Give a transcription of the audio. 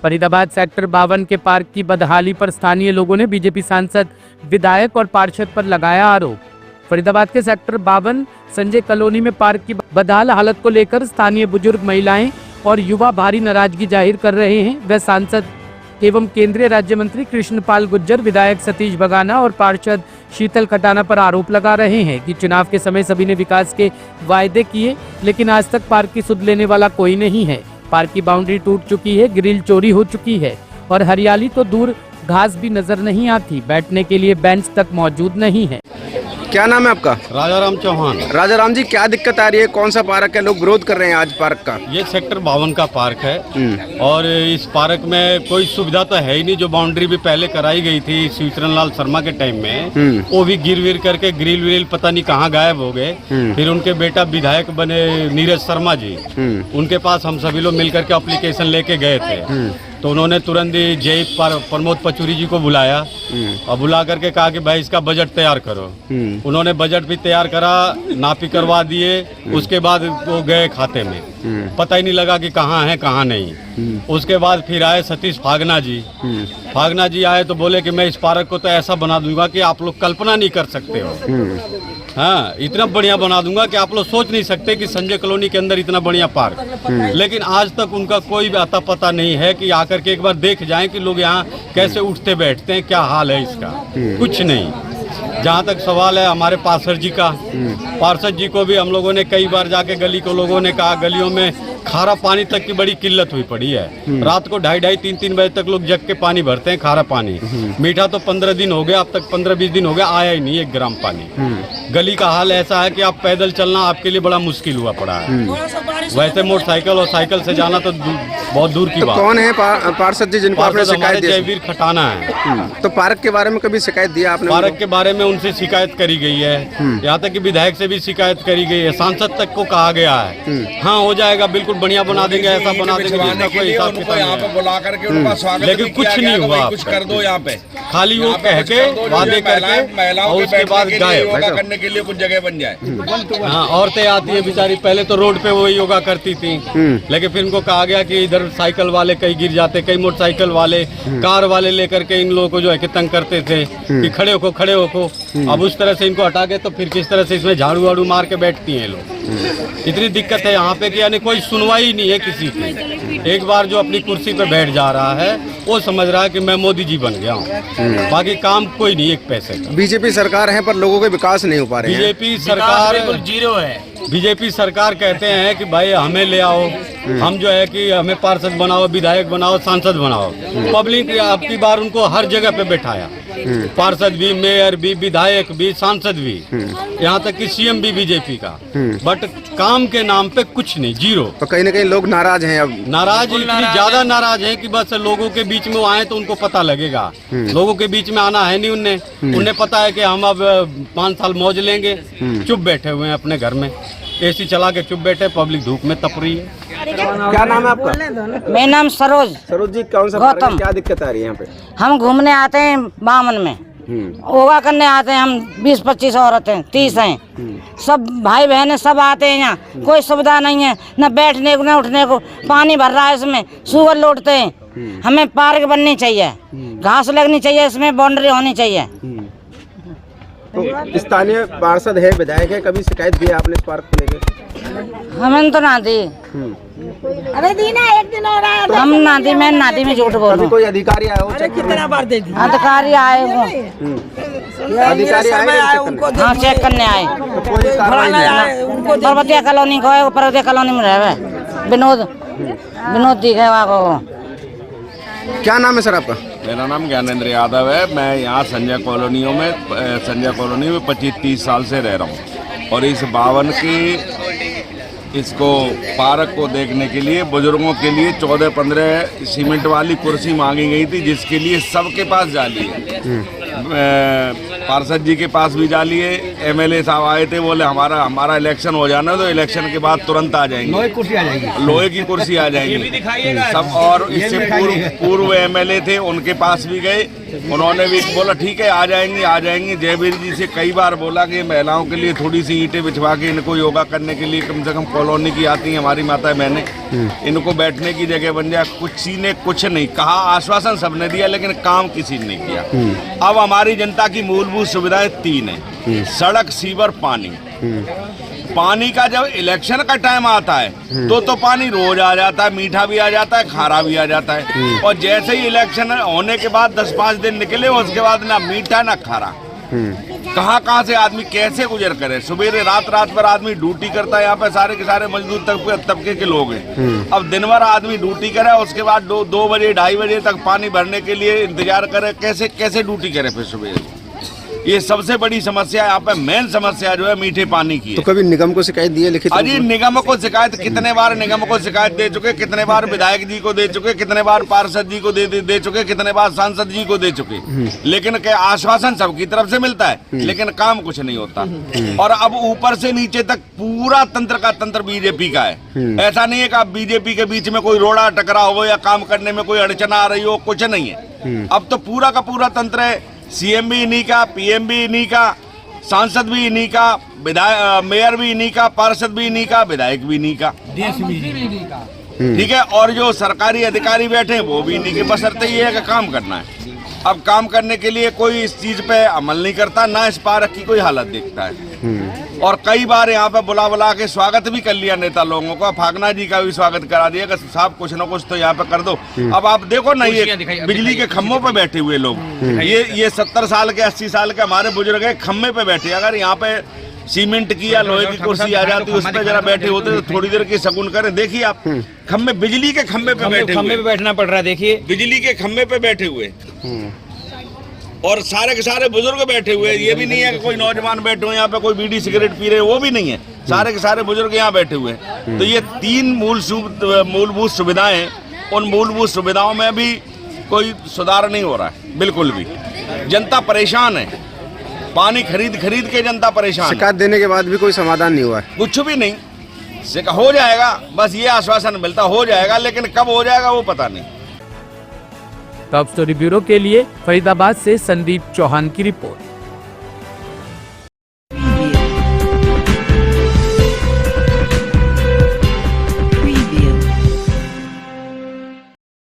Faridabad sector 52 के park की बदहाली पर स्थानीय लोगों ने बीजेपी सांसद, विधायक और पार्षद पर लगाया आरोप। फरीदाबाद के सेक्टर 52 संजय कॉलोनी में पार्क की बदहाल हालत को लेकर स्थानीय बुजुर्ग, महिलाएं और युवा भारी नाराजगी जाहिर कर रहे हैं। वह सांसद एवं केंद्रीय राज्य मंत्री कृष्णपाल गुर्जर, विधायक सतीश बगाना और पार्षद शीतल खटाना पर आरोप लगा रहे हैं कि चुनाव के समय सभी ने विकास के वायदे किए, लेकिन आज तक पार्क की सुध लेने वाला कोई नहीं है। पार्क की बाउंड्री टूट चुकी है, ग्रिल चोरी हो चुकी है और हरियाली तो दूर, घास भी नजर नहीं आती। बैठने के लिए बेंच तक मौजूद नहीं है। क्या नाम है आपका? राजाराम चौहान। राजाराम जी, क्या दिक्कत आ रही है? कौन सा पार्क है? लोग विरोध कर रहे हैं आज पार्क का। ये सेक्टर 52 का पार्क है और इस पार्क में कोई सुविधा तो है ही नहीं। जो बाउंड्री भी पहले कराई गई थी शिवचरण लाल शर्मा के टाइम में, वो भी गिर विर करके ग्रिल विल पता नहीं कहाँ गायब हो गए। फिर उनके बेटा विधायक बने नीरज शर्मा जी, उनके पास हम सभी लोग मिलकर के एप्लीकेशन लेके गए थे। तो उन्होंने तुरंत ही जय प्रमोद पचूरी जी को बुलाया और बुला करके कहा कि भाई इसका बजट तैयार करो। उन्होंने बजट भी तैयार करा, नापी करवा दिए। उसके बाद वो गए खाते में, पता ही नहीं लगा कि कहाँ है कहाँ नहीं। उसके बाद फिर आए सतीश फागना जी। फागना जी आए तो बोले कि मैं इस पार्क को तो ऐसा बना दूंगा कि आप लोग कल्पना नहीं कर सकते हो। हाँ, इतना बढ़िया बना दूंगा कि आप लोग सोच नहीं सकते कि संजय कॉलोनी के अंदर इतना बढ़िया पार्क। लेकिन आज तक उनका कोई भी अता पता नहीं है कि आकर के एक बार देख जाएं कि लोग यहाँ कैसे उठते बैठते हैं, क्या हाल है इसका। कुछ नहीं। जहाँ तक सवाल है हमारे पार्षद जी का, पार्षद जी को भी हम लोगों ने कई बार जाके गली को लोगों ने कहा, गलियों में खारा पानी तक की बड़ी किल्लत हुई पड़ी है। रात को 2:30, 3 बजे तक लोग जग के पानी भरते हैं, खारा पानी। मीठा तो 15 दिन हो गया, अब तक 15-20 दिन हो गया, आया ही नहीं 1 ग्राम पानी। गली का हाल ऐसा है कि आप पैदल चलना आपके लिए बड़ा मुश्किल हुआ पड़ा है। वैसे मोटरसाइकिल और साइकिल से जाना तो बहुत दूर की बात। कौन है पार्षद जी जिनको आपने शिकायत दी? जयवीर खटाना है। तो पार्क के बारे में कभी शिकायत दिया आपने? पार्क के बारे में उनसे शिकायत करी गई है, यहाँ तक कि विधायक से भी शिकायत करी गई है, सांसद तक को कहा गया है। हाँ, हो जाएगा, बिल्कुल बढ़िया बना देंगे, ऐसा बना देंगे जिसका कोई हिसाब किताब यहाँ पे बुला करके उनका स्वागत, लेकिन कुछ नहीं हुआ। कुछ कर दो यहाँ पे, खाली वो कह के वादे करके और उसके बाद गायब करने के लिए कुछ जगह बन जाए। हाँ, औरतें आती है बेचारी, पहले तो रोड पे वो योगा करती थी, लेकिन फिर उनको कहा गया कि इधर साइकिल वाले कई गिर जाते, कई मोटरसाइकिल वाले, कार वाले लेकर के इन लोगों को जो है कि तंग करते थे कि खड़े होको खड़े होको। अब उस तरह से इनको हटा के तो फिर किस तरह से इसमें झाड़ू वाड़ू मार के बैठती हैं लोग। इतनी दिक्कत है यहाँ पे कि यानी कोई सुनवाई नहीं है किसी की। एक बार जो अपनी कुर्सी पे बैठ जा रहा है वो समझ रहा है कि मैं मोदी जी बन गया हूँ, बाकी काम कोई नहीं एक पैसे का। बीजेपी सरकार है पर लोगों के विकास नहीं हो पा रहे हैं। बीजेपी सरकार बिल्कुल जीरो है। बीजेपी सरकार कहते हैं कि भाई हमें ले आओ, हम जो है कि हमें पार्षद बनाओ, विधायक बनाओ, सांसद बनाओ। पब्लिक अब की बार उनको हर जगह पे बैठाया, पार्षद भी, मेयर भी, विधायक भी, सांसद भी, यहाँ तक कि सीएम भी बीजेपी का। बट काम के नाम पे कुछ नहीं, जीरो। तो कहीं ना कहीं लोग नाराज हैं। अब नाराज, इतनी ज्यादा नाराज हैं कि बस लोगों के बीच में वो आए तो उनको पता लगेगा। लोगों के बीच में आना है नहीं उन्हें पता है कि हम अब 5 साल मौज लेंगे। चुप बैठे हुए हैं अपने घर में, एसी चला के चुप बैठे, पब्लिक धूप में तप रही है। क्या नाम है आपका? मेरा नाम सरोज। सरोज जी, कौन सा पार्क है? क्या दिक्कत आ रही है यहाँ पे? हम घूमने आते हैं 52 में, योगा करने आते हैं हम 20-25 औरतें, 30 हैं। सब भाई बहनें सब आते हैं यहाँ। कोई सुविधा नहीं है, न बैठने को न उठने को। पानी भर रहा है इसमें, सुअर लौटते हैं। हमें पार्क बननी चाहिए, घास लगनी चाहिए, इसमें बाउंड्री होनी चाहिए। तो स्थानीय पार्षद है, विधायक है, कभी शिकायत दी है आपने इस पार्क को लेकर? हमें तो ना दी। अरे दी ना, एक दिन और आया। हम ना दी, मैं ना दी, मैं झूठ बोल रहा हूँ। कोई अधिकारी आया हो? कितना बार दे दी? अधिकारी आए वो, अधिकारी आए उनको? हाँ, चेक करने आए। तो कोई कार्रवाई नहीं? पर्वतीय कॉलोनी को, पर्वतीय कॉलोनी में रहे विनोद दिखे वहाँ। क्या नाम है सर आपका? मेरा नाम ज्ञानेंद्र यादव है। मैं यहाँ संजय कॉलोनी में 25-30 साल से रह रहा हूँ और इस 52 की इसको पार्क को देखने के लिए बुजुर्गों के लिए 14-15 सीमेंट वाली कुर्सी मांगी गई थी, जिसके लिए सबके पास जाली है। पार्षद जी के पास भी जा लिए, एमएलए साहब आए थे, बोले हमारा इलेक्शन हो जाना तो इलेक्शन के बाद तुरंत आ जाएंगे, लोहे की कुर्सी आ जाएगी सब। और इससे पूर्व एमएलए थे, उनके पास भी गए, उन्होंने भी बोला ठीक है आ जाएंगे। जयवीर जी से कई बार बोला कि महिलाओं के लिए थोड़ी सी ईंटें बिछवा के इनको योगा करने के लिए कम से कम कॉलोनी की आती हैं हमारी माता बहनें, इनको बैठने की जगह बन जाए। किसी ने कुछ नहीं कहा, आश्वासन सबने दिया लेकिन काम किसी ने नहीं किया। अब हमारी जनता की मूलभूत सुविधाएं 3 हैं, सड़क, सीवर, पानी। पानी का जब इलेक्शन का टाइम आता है तो पानी रोज आ जाता है, मीठा भी आ जाता है, खारा भी आ जाता है। और जैसे ही इलेक्शन होने के बाद 10-5 दिन निकले, उसके बाद ना मीठा ना खारा। कहाँ से आदमी कैसे गुजर करे? सुबह रात भर आदमी ड्यूटी करता है, यहाँ पे सारे के सारे मजदूर तबके के लोग हैं। अब दिन भर आदमी ड्यूटी करे, उसके बाद 2 बजे 2:30 बजे तक पानी भरने के लिए इंतजार करे, कैसे ड्यूटी करे फिर सुबह? ये सबसे बड़ी समस्या यहाँ पे, मेन समस्या जो है मीठे पानी की है। तो कभी निगम को शिकायत दी है लिखित? अजी निगम को शिकायत कितने बार निगम को शिकायत दे चुके, कितने बार विधायक जी को दे चुके, कितने बार पार्षद जी को दे चुके, कितने बार सांसद जी को दे चुके, लेकिन क्या आश्वासन सबकी तरफ से मिलता है, लेकिन काम कुछ नहीं होता। और अब ऊपर से नीचे तक पूरा तंत्र का तंत्र बीजेपी का है। ऐसा नहीं है कि अब बीजेपी के बीच में कोई रोड़ा टकराव हो या काम करने में कोई अड़चन आ रही हो, कुछ नहीं है। अब तो पूरा का पूरा तंत्र है, सीएम भी इन्हीं का, पीएम भी इन्हीं का, सांसद भी इन्हीं का, विधायक मेयर भी इन्हीं का, पार्षद भी इन्हीं का, विधायक भी इन्हीं का, ठीक है। और जो सरकारी अधिकारी बैठे हैं वो भी इन्हीं के, बशर्ते ये है कि काम करना है। अब काम करने के लिए कोई इस चीज पे अमल नहीं करता, ना इस पार्क की कोई हालत देखता है। और कई बार यहाँ पे बुला के स्वागत भी कर लिया नेता लोगों का, फागना जी का भी स्वागत करा दिया कि साहब कुछ ना कुछ तो यहाँ पे कर दो। अब आप देखो ना, ये बिजली के खम्भों पे बैठे हुए लोग, ये 70 साल के 80 साल के हमारे बुजुर्ग है, खम्भे पे बैठे। अगर यहाँ पे सीमेंट की या लोहे की कुर्सी आ जाती, उस पर जरा बैठे होते तो थोड़ी देर की शगुन करें। देखिए आप खम्भे, बिजली के खम्भे पे बैठे, खम्भे पे बैठना पड़ रहा है। देखिए बिजली के खम्भे पे बैठे हुए, और सारे के सारे बुजुर्ग बैठे हुए। ये भी नहीं है कि कोई नौजवान बैठे हुए यहाँ पे कोई बीड़ी सिगरेट पी रहे, वो भी नहीं है, सारे के सारे बुजुर्ग यहाँ बैठे हुए हैं। तो ये 3 मूलभूत सुविधाएं, उन मूलभूत सुविधाओं में भी कोई सुधार नहीं हो रहा है, बिल्कुल भी। जनता परेशान है, पानी खरीद के जनता परेशान है। शिकायत देने के बाद भी कोई समाधान नहीं हुआ है? कुछ भी नहीं, हो जाएगा, बस ये आश्वासन मिलता हो जाएगा, लेकिन कब हो जाएगा वो पता नहीं। टॉप स्टोरी ब्यूरो के लिए फरीदाबाद से संदीप चौहान की रिपोर्ट।